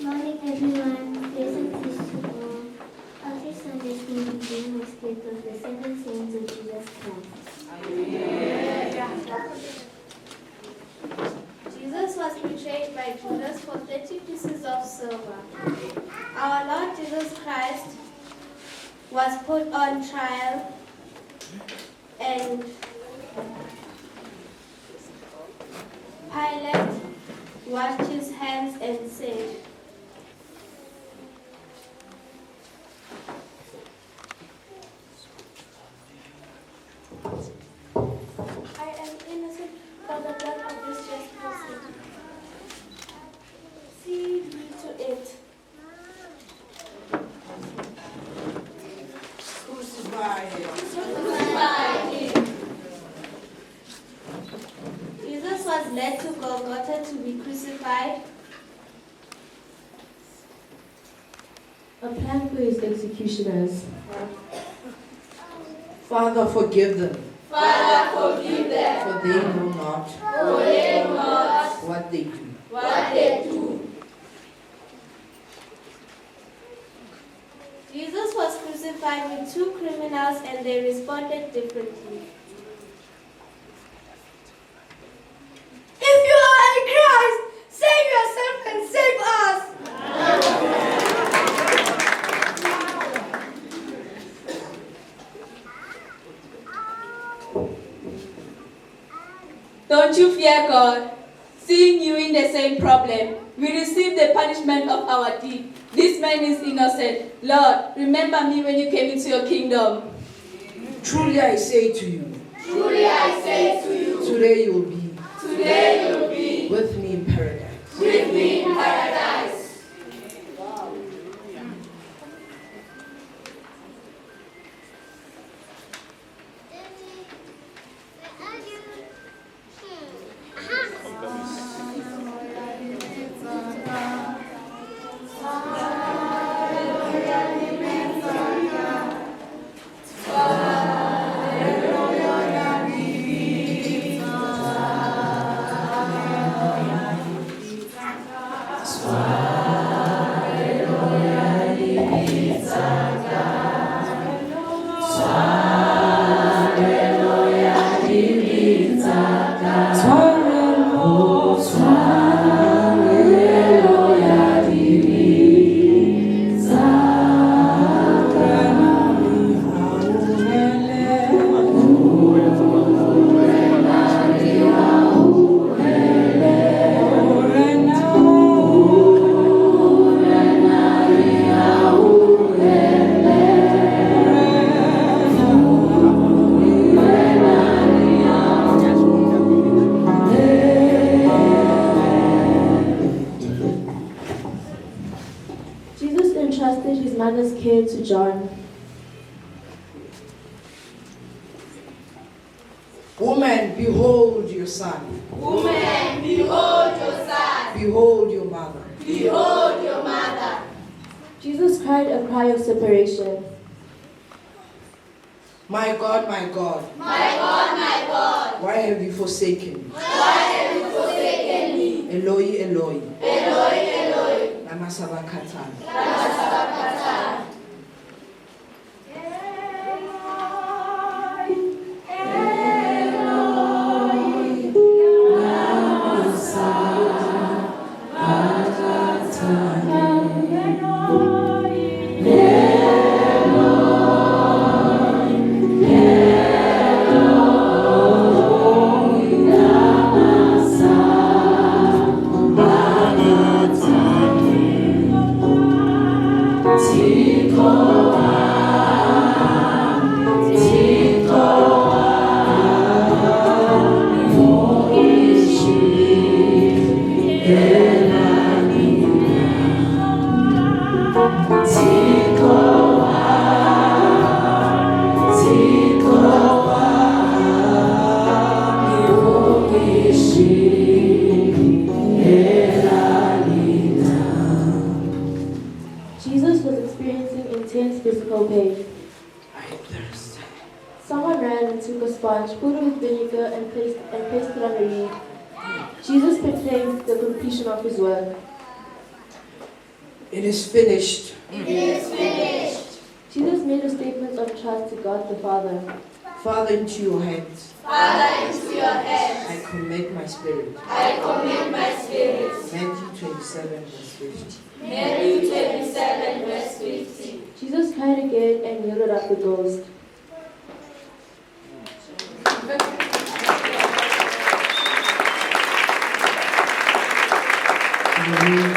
Morning everyone, pleasant peace to all. Our this Sunday school meeting was titled The Seven Saints of Jesus Christ. Jesus was betrayed by Judas for 30 pieces of silver. Our Lord Jesus Christ was put on trial and Pilate washed his hands and said, I am innocent from the blood of this just person. See me to it. Crucify him. Crucify him. Jesus was led to Golgotha to be crucified. A plan for his executioners. Father, forgive them. Father, forgive them, For they know not what they do. what they do. Jesus was crucified with two criminals and they responded differently. If you are in Christ, save yourself and save us. Don't you fear God? Seeing you in the same problem, we receive the punishment of our deed. This man is innocent. Lord, remember me when you came into your kingdom. Truly I say to you, Truly I say to you, today you will be today you will be with me in paradise. with me in paradise. Jesus entrusted his mother's care to John. Woman, behold your son. Woman, behold your son. Behold your mother. Behold your mother. Jesus cried a cry of separation. My God, my God, My God, my God, why have you forsaken me? why have you forsaken me? Eloi, Eloi, Eloi, Eloi, lama sabachthani. lama sabachthani. Jesus was experiencing intense physical pain. I thirst. Someone ran and took a sponge, filled it with vinegar and placed it on a reed. Jesus proclaimed the completion of his work. It is finished. Jesus made a statement of trust to God the Father. Father, into your hands. Father, into your hands I commit my spirit. I commit my spirit. Matthew 27, verse 50. Matthew 27, verse 50. Jesus cried again and yielded up the ghost. Hallelujah.